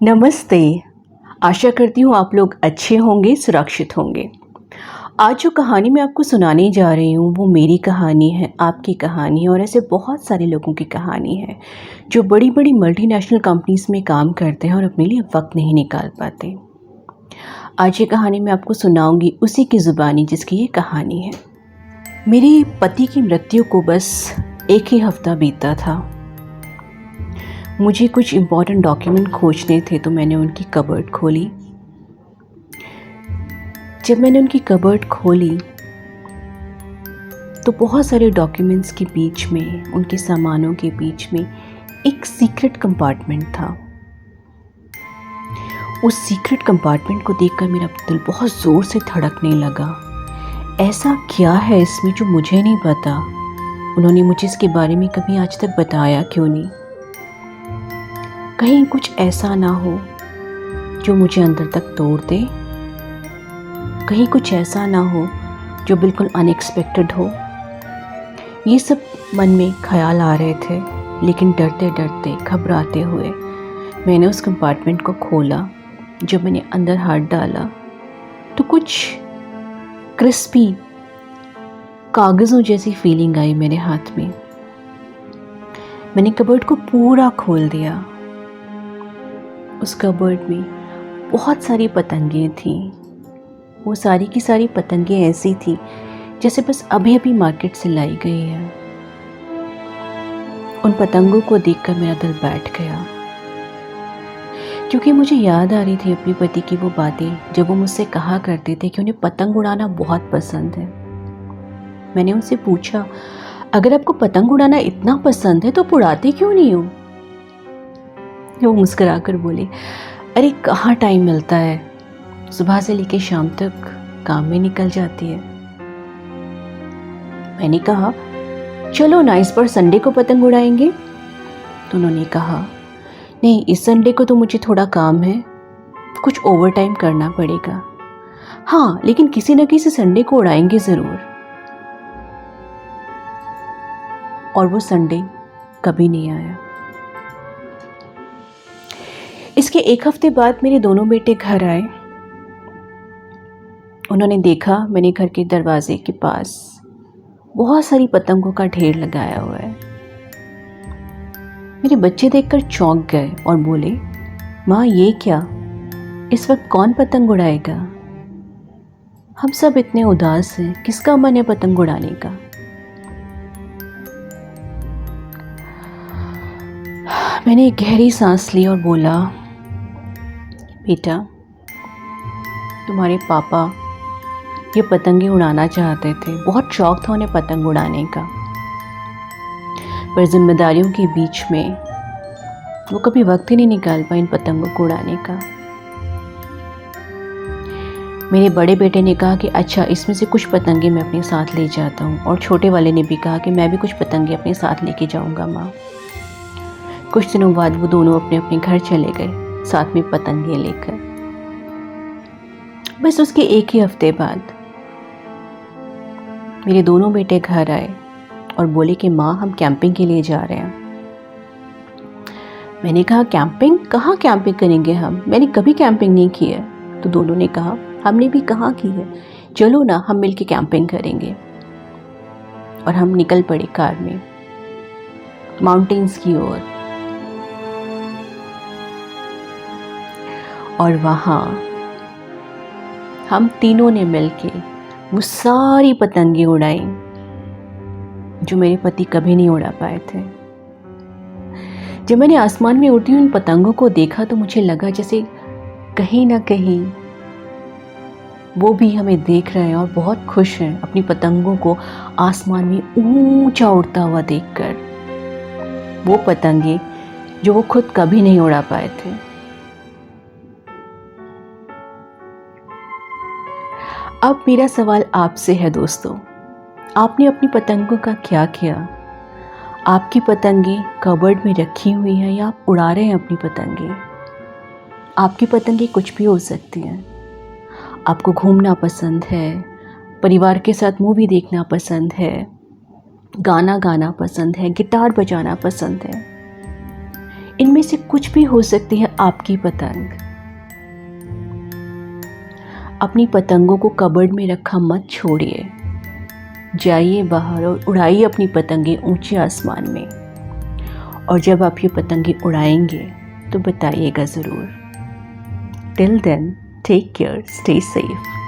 नमस्ते। आशा करती हूँ आप लोग अच्छे होंगे, सुरक्षित होंगे। आज जो कहानी मैं आपको सुनाने जा रही हूँ वो मेरी कहानी है, आपकी कहानी है और ऐसे बहुत सारे लोगों की कहानी है जो बड़ी-बड़ी मल्टीनेशनल कंपनीज़ में काम करते हैं और अपने लिए वक्त नहीं निकाल पाते। आज ये कहानी मैं आपको सुनाऊंगी उसी की ज़ुबानी जिसकी ये कहानी है। मेरे पति की मृत्यु को बस एक ही हफ्ता बीता था। मुझे कुछ इम्पॉर्टेंट डॉक्यूमेंट खोजने थे तो मैंने उनकी कबर्ड खोली। जब मैंने उनकी कबर्ड खोली तो बहुत सारे डॉक्यूमेंट्स के बीच में, उनके सामानों के बीच में एक सीक्रेट कंपार्टमेंट था। उस सीक्रेट कंपार्टमेंट को देखकर मेरा दिल बहुत ज़ोर से धड़कने लगा। ऐसा क्या है इसमें जो मुझे नहीं पता? उन्होंने मुझे इसके बारे में कभी आज तक बताया क्यों नहीं? कहीं कुछ ऐसा ना हो जो मुझे अंदर तक तोड़ दे, कहीं कुछ ऐसा ना हो जो बिल्कुल अनएक्सपेक्टेड हो। ये सब मन में ख्याल आ रहे थे, लेकिन डरते डरते, घबराते हुए मैंने उस कंपार्टमेंट को खोला। जब मैंने अंदर हाथ डाला तो कुछ क्रिस्पी कागज़ों जैसी फीलिंग आई मेरे हाथ में। मैंने कबर्ड को पूरा खोल दिया। उस कबर्ड में बहुत सारी पतंगें थीं। वो सारी की सारी पतंगें ऐसी थी जैसे बस अभी अभी मार्केट से लाई गई है। उन पतंगों को देखकर मेरा दिल बैठ गया, क्योंकि मुझे याद आ रही थी अपने पति की वो बातें जब वो मुझसे कहा करते थे कि उन्हें पतंग उड़ाना बहुत पसंद है। मैंने उनसे पूछा, अगर आपको पतंग उड़ाना इतना पसंद है तो उड़ाते क्यों नहीं हो? वो मुस्कुराकर बोले, अरे कहाँ टाइम मिलता है, सुबह से लेकर शाम तक काम में निकल जाती है। मैंने कहा, चलो ना इस बार संडे को पतंग उड़ाएंगे। तो उन्होंने कहा, नहीं इस संडे को तो मुझे थोड़ा काम है, कुछ ओवर टाइम करना पड़ेगा। हाँ लेकिन किसी न किसी संडे को उड़ाएंगे ज़रूर। और वो संडे कभी नहीं आया। इसके एक हफ्ते बाद मेरे दोनों बेटे घर आए। उन्होंने देखा मैंने घर के दरवाजे के पास बहुत सारी पतंगों का ढेर लगाया हुआ है। मेरे बच्चे देखकर चौंक गए और बोले, माँ ये क्या, इस वक्त कौन पतंग उड़ाएगा? हम सब इतने उदास हैं, किसका मन है पतंग उड़ाने का? मैंने एक गहरी सांस ली और बोला, बेटा तुम्हारे पापा ये पतंगे उड़ाना चाहते थे, बहुत शौक था उन्हें पतंग उड़ाने का, पर जिम्मेदारियों के बीच में वो कभी वक्त ही नहीं निकाल पाए इन पतंगों को उड़ाने का। मेरे बड़े बेटे ने कहा कि अच्छा इसमें से कुछ पतंगे मैं अपने साथ ले जाता हूँ, और छोटे वाले ने भी कहा कि मैं भी कुछ पतंगे अपने साथ लेके जाऊँगा माँ। कुछ दिनों बाद वो दोनों अपने अपने घर चले गए साथ में पतंगे लेकर। बस उसके एक ही हफ्ते बाद मेरे दोनों बेटे घर आए और बोले कि माँ हम कैंपिंग के लिए जा रहे हैं। मैंने कहा, कैंपिंग? कहाँ कैंपिंग करेंगे हम? मैंने कभी कैंपिंग नहीं की है। तो दोनों ने कहा, हमने भी कहाँ की है, चलो ना हम मिलके कैंपिंग करेंगे। और हम निकल पड़े कार में माउंटेन्स की ओर। और वहाँ हम तीनों ने मिलके वो सारी पतंगे उड़ाई जो मेरे पति कभी नहीं उड़ा पाए थे। जब मैंने आसमान में उड़ती हुई उन पतंगों को देखा तो मुझे लगा जैसे कहीं ना कहीं वो भी हमें देख रहे हैं और बहुत खुश हैं अपनी पतंगों को आसमान में ऊंचा उड़ता हुआ देखकर। वो पतंगे जो वो खुद कभी नहीं उड़ा पाए थे। अब मेरा सवाल आपसे है दोस्तों, आपने अपनी पतंगों का क्या किया? आपकी पतंगे कबर्ड में रखी हुई हैं या आप उड़ा रहे हैं अपनी पतंगे? आपकी पतंगे कुछ भी हो सकती हैं। आपको घूमना पसंद है, परिवार के साथ मूवी देखना पसंद है, गाना गाना पसंद है, गिटार बजाना पसंद है। इनमें इनमें से कुछ भी हो सकती है आपकी पतंग। अपनी पतंगों को कबर्ड में रखा मत छोड़िए, जाइए बाहर और उड़ाइए अपनी पतंगें ऊंचे आसमान में। और जब आप ये पतंगे उड़ाएंगे तो बताइएगा ज़रूर। Till then, take care, stay safe.